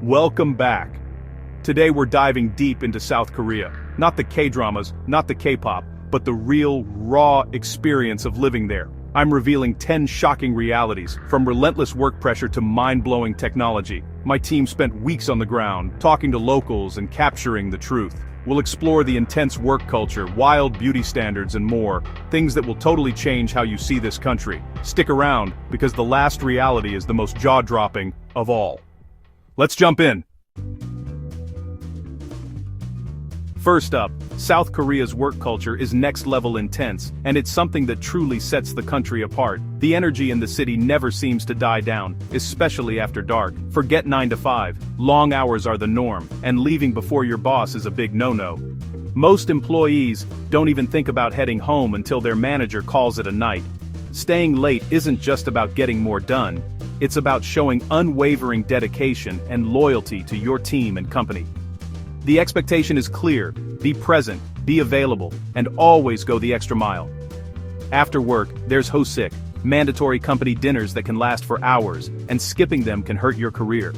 Welcome back. Today we're diving deep into South Korea. Not the K-dramas, not the K-pop, but the real, raw experience of living there. I'm revealing 10 shocking realities, from relentless work pressure to mind-blowing technology. My team spent weeks on the ground, talking to locals and capturing the truth. We'll explore the intense work culture, wild beauty standards and more, things that will totally change how you see this country. Stick around, because the last reality is the most jaw-dropping of all. Let's jump in. First up, South Korea's work culture is next-level intense, and it's something that truly sets the country apart. The energy in the city never seems to die down, especially after dark. Forget 9 to 5, long hours are the norm, and leaving before your boss is a big no-no. Most employees don't even think about heading home until their manager calls it a night. Staying late isn't just about getting more done, it's about showing unwavering dedication and loyalty to your team and company. The expectation is clear: be present, be available, and always go the extra mile. After work, there's hosik, mandatory company dinners that can last for hours, and skipping them can hurt your career.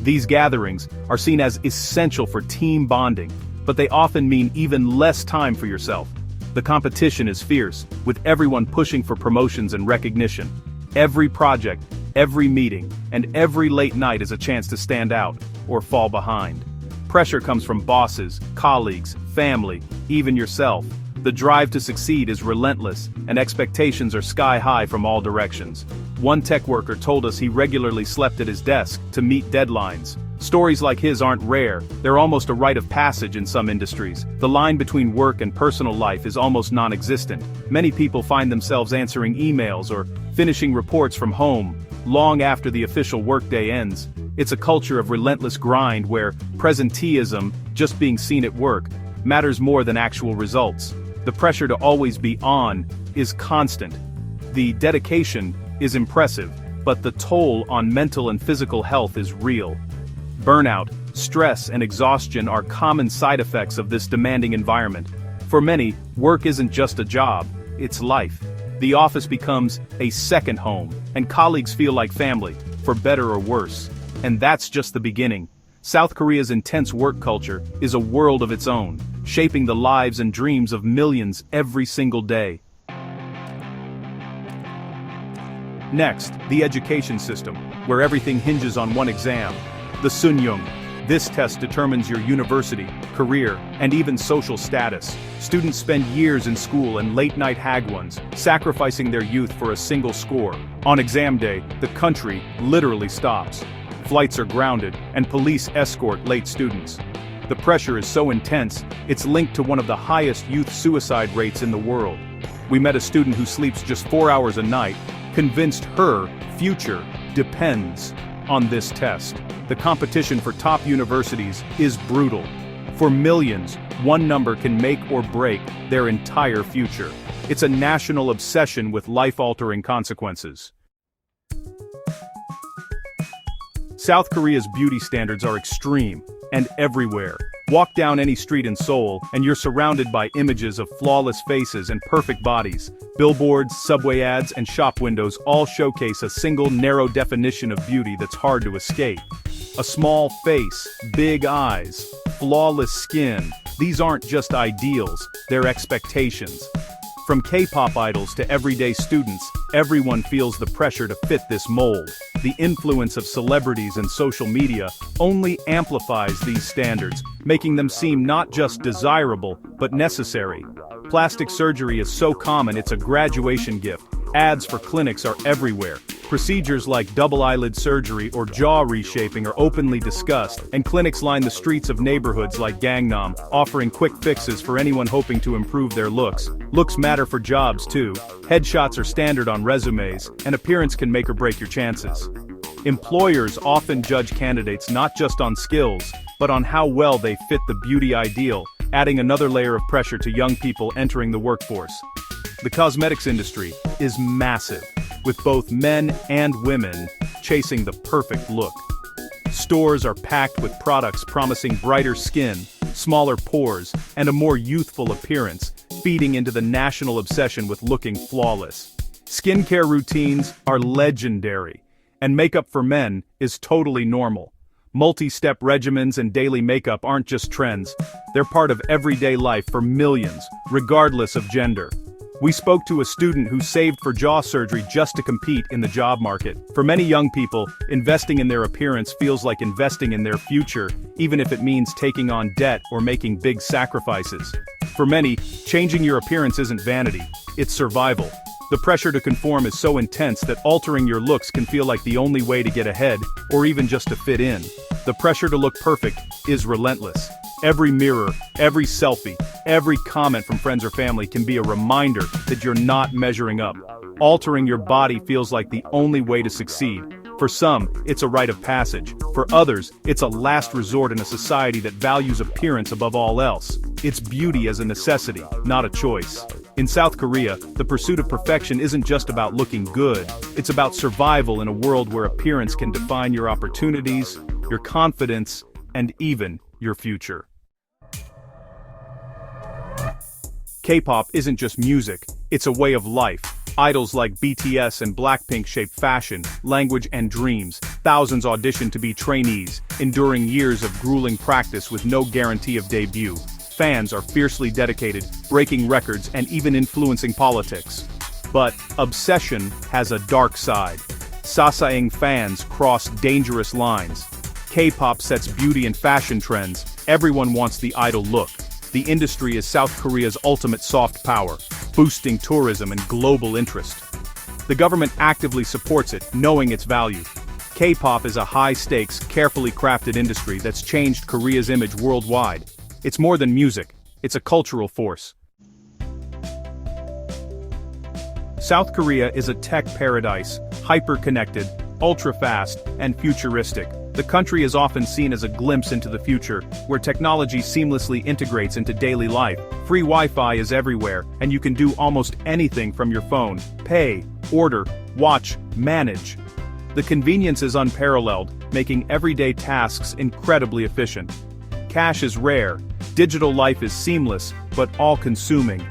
These gatherings are seen as essential for team bonding, but they often mean even less time for yourself. The competition is fierce, with everyone pushing for promotions and recognition. Every project, every meeting, and every late night is a chance to stand out, or fall behind. Pressure comes from bosses, colleagues, family, even yourself. The drive to succeed is relentless, and expectations are sky-high from all directions. One tech worker told us he regularly slept at his desk to meet deadlines. Stories like his aren't rare, they're almost a rite of passage in some industries. The line between work and personal life is almost non-existent. Many people find themselves answering emails or finishing reports from home, long after the official workday ends. It's a culture of relentless grind where presenteeism, just being seen at work, matters more than actual results. The pressure to always be on is constant. The dedication is impressive, but the toll on mental and physical health is real. Burnout, stress, and exhaustion are common side effects of this demanding environment. For many, work isn't just a job, it's life. The office becomes a second home, and colleagues feel like family, for better or worse. And that's just the beginning. South Korea's intense work culture is a world of its own, shaping the lives and dreams of millions every single day. Next, the education system, where everything hinges on one exam, the Sunyoung. This test determines your university, career, and even social status. Students spend years in school and late-night hagwons, sacrificing their youth for a single score. On exam day, the country literally stops. Flights are grounded, and police escort late students. The pressure is so intense, it's linked to one of the highest youth suicide rates in the world. We met a student who sleeps just 4 hours a night, convinced her future depends on this test. The competition for top universities is brutal. For millions, one number can make or break their entire future. It's a national obsession with life-altering consequences. South Korea's beauty standards are extreme and everywhere. Walk down any street in Seoul, and you're surrounded by images of flawless faces and perfect bodies. Billboards, subway ads, and shop windows all showcase a single narrow definition of beauty that's hard to escape. A small face, big eyes, flawless skin. These aren't just ideals, they're expectations. From K-pop idols to everyday students, everyone feels the pressure to fit this mold. The influence of celebrities and social media only amplifies these standards, making them seem not just desirable, but necessary. Plastic surgery is so common it's a graduation gift. Ads for clinics are everywhere. Procedures like double eyelid surgery or jaw reshaping are openly discussed, and clinics line the streets of neighborhoods like Gangnam, offering quick fixes for anyone hoping to improve their looks. Looks matter for jobs too. Headshots are standard on resumes, and appearance can make or break your chances. Employers often judge candidates not just on skills, but on how well they fit the beauty ideal, adding another layer of pressure to young people entering the workforce. The cosmetics industry is massive, with both men and women chasing the perfect look. Stores are packed with products promising brighter skin, smaller pores, and a more youthful appearance, feeding into the national obsession with looking flawless. Skincare routines are legendary, and makeup for men is totally normal. Multi-step regimens and daily makeup aren't just trends, they're part of everyday life for millions, regardless of gender. We spoke to a student who saved for jaw surgery just to compete in the job market. For many young people, investing in their appearance feels like investing in their future, even if it means taking on debt or making big sacrifices. For many, changing your appearance isn't vanity, it's survival. The pressure to conform is so intense that altering your looks can feel like the only way to get ahead, or even just to fit in. The pressure to look perfect is relentless. Every mirror, every selfie, every comment from friends or family can be a reminder that you're not measuring up. Altering your body feels like the only way to succeed. For some, it's a rite of passage. For others, it's a last resort in a society that values appearance above all else. It's beauty as a necessity, not a choice. In South Korea, the pursuit of perfection isn't just about looking good, it's about survival in a world where appearance can define your opportunities, your confidence, and even your future. K-pop isn't just music, it's a way of life. Idols like BTS and Blackpink shape fashion, language, and dreams. Thousands audition to be trainees, enduring years of grueling practice with no guarantee of debut. Fans are fiercely dedicated, breaking records and even influencing politics. But obsession has a dark side. Sasaeng fans cross dangerous lines. K-pop sets beauty and fashion trends. Everyone wants the idol look. The industry is South Korea's ultimate soft power, boosting tourism and global interest. The government actively supports it, knowing its value. K-pop is a high-stakes, carefully crafted industry that's changed Korea's image worldwide. It's more than music, it's a cultural force. South Korea is a tech paradise, hyper-connected, ultra-fast, and futuristic. The country is often seen as a glimpse into the future, where technology seamlessly integrates into daily life. Free Wi-Fi is everywhere, and you can do almost anything from your phone: pay, order, watch, manage. The convenience is unparalleled, making everyday tasks incredibly efficient. Cash is rare, digital life is seamless, but all-consuming.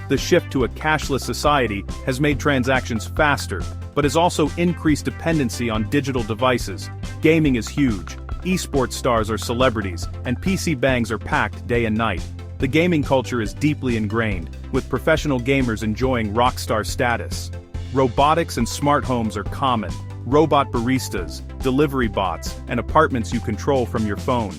The shift to a cashless society has made transactions faster, but has also increased dependency on digital devices. Gaming is huge, esports stars are celebrities, and PC bangs are packed day and night. The gaming culture is deeply ingrained, with professional gamers enjoying rockstar status. Robotics and smart homes are common. Robot baristas, delivery bots, and apartments you control from your phone.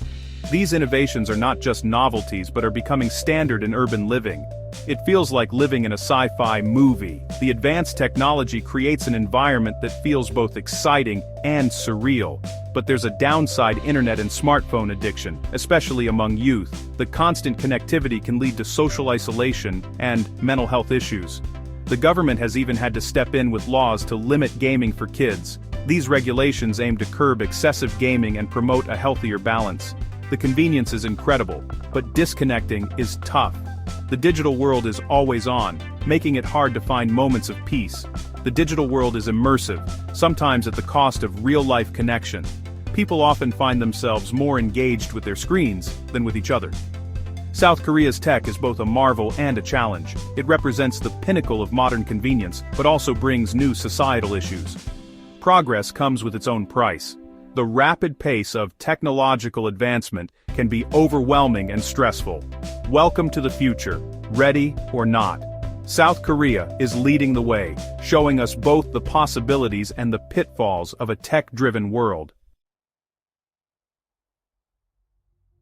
These innovations are not just novelties but are becoming standard in urban living. It feels like living in a sci-fi movie. The advanced technology creates an environment that feels both exciting and surreal. But there's a downside: internet and smartphone addiction, especially among youth. The constant connectivity can lead to social isolation and mental health issues. The government has even had to step in with laws to limit gaming for kids. These regulations aim to curb excessive gaming and promote a healthier balance. The convenience is incredible, but disconnecting is tough. The digital world is always on, making it hard to find moments of peace. The digital world is immersive, sometimes at the cost of real-life connection. People often find themselves more engaged with their screens than with each other. South Korea's tech is both a marvel and a challenge. It represents the pinnacle of modern convenience, but also brings new societal issues. Progress comes with its own price. The rapid pace of technological advancement can be overwhelming and stressful. Welcome to the future, ready or not. South Korea is leading the way, showing us both the possibilities and the pitfalls of a tech-driven world.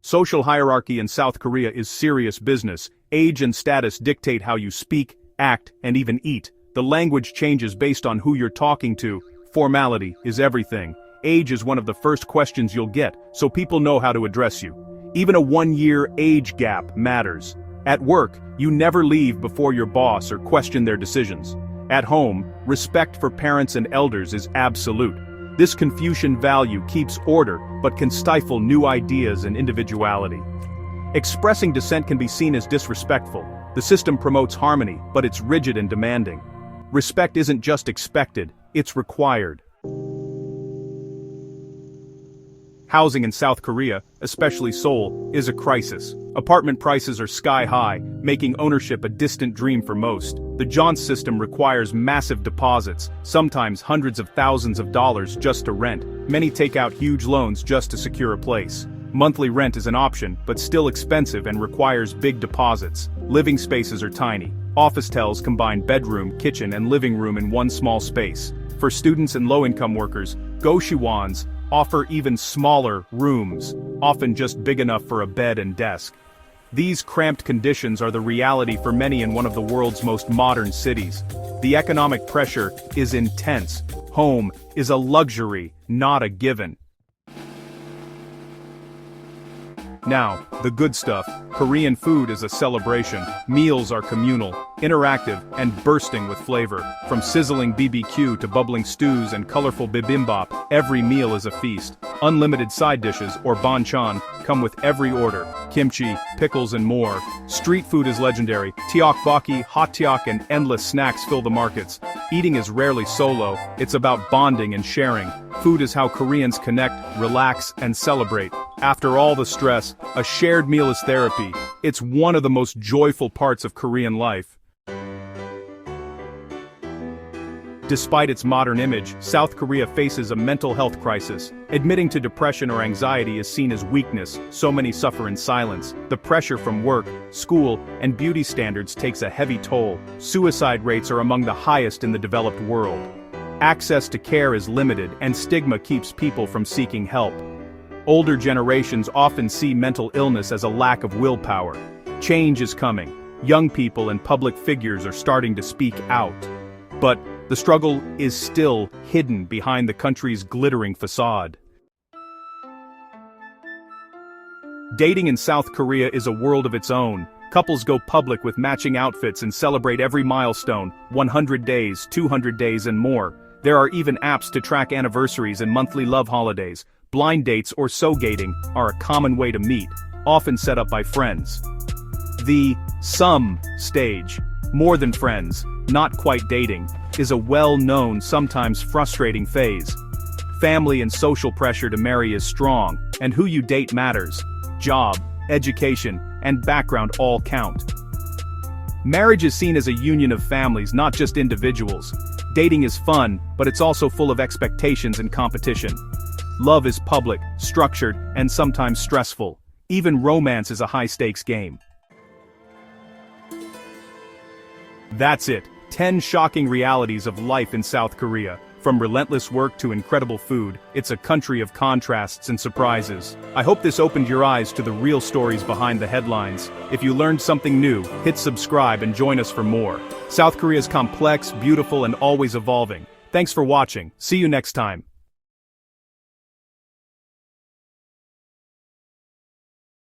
Social hierarchy in South Korea is serious business. Age and status dictate how you speak, act, and even eat. The language changes based on who you're talking to. Formality is everything. Age is one of the first questions you'll get, so people know how to address you. Even a 1-year age gap matters. At work, you never leave before your boss or question their decisions. At home, respect for parents and elders is absolute. This Confucian value keeps order, but can stifle new ideas and individuality. Expressing dissent can be seen as disrespectful. The system promotes harmony, but it's rigid and demanding. Respect isn't just expected, it's required. Housing in South Korea, especially Seoul, is a crisis. Apartment prices are sky high, making ownership a distant dream for most. The jaunt system requires massive deposits, sometimes hundreds of thousands of dollars just to rent. Many take out huge loans just to secure a place. Monthly rent is an option, but still expensive and requires big deposits. Living spaces are tiny. Officetels combine bedroom, kitchen, and living room in one small space. For students and low-income workers, goshawons offer even smaller rooms, often just big enough for a bed and desk. These cramped conditions are the reality for many in one of the world's most modern cities. The economic pressure is intense. Home is a luxury, not a given. Now, the good stuff. Korean food is a celebration. Meals are communal, interactive, and bursting with flavor. From sizzling BBQ to bubbling stews and colorful bibimbap, every meal is a feast. Unlimited side dishes, or banchan, come with every order. Kimchi, pickles, and more. Street food is legendary. Tteokbokki, hot teok, and endless snacks fill the markets. Eating is rarely solo, it's about bonding and sharing. Food is how Koreans connect, relax, and celebrate. After all the stress, a shared meal is therapy. It's one of the most joyful parts of Korean life. Despite its modern image, South Korea faces a mental health crisis. Admitting to depression or anxiety is seen as weakness, so many suffer in silence. The pressure from work, school, and beauty standards takes a heavy toll. Suicide rates are among the highest in the developed world. Access to care is limited, and stigma keeps people from seeking help. Older generations often see mental illness as a lack of willpower. Change is coming. Young people and public figures are starting to speak out. But the struggle is still hidden behind the country's glittering facade. Dating in South Korea is a world of its own. Couples go public with matching outfits and celebrate every milestone, 100 days, 200 days, and more. There are even apps to track anniversaries and monthly love holidays. Blind dates or so-gating are a common way to meet, often set up by friends. The some stage, more than friends, not quite dating, is a well-known, sometimes frustrating phase. Family and social pressure to marry is strong, and who you date matters. Job, education, and background all count. Marriage is seen as a union of families, not just individuals. Dating is fun, but it's also full of expectations and competition. Love is public, structured, and sometimes stressful. Even romance is a high-stakes game. That's it. 10 shocking realities of life in South Korea. From relentless work to incredible food, it's a country of contrasts and surprises. I hope this opened your eyes to the real stories behind the headlines. If you learned something new, hit subscribe and join us for more. South Korea is complex, beautiful, and always evolving. Thanks for watching. See you next time.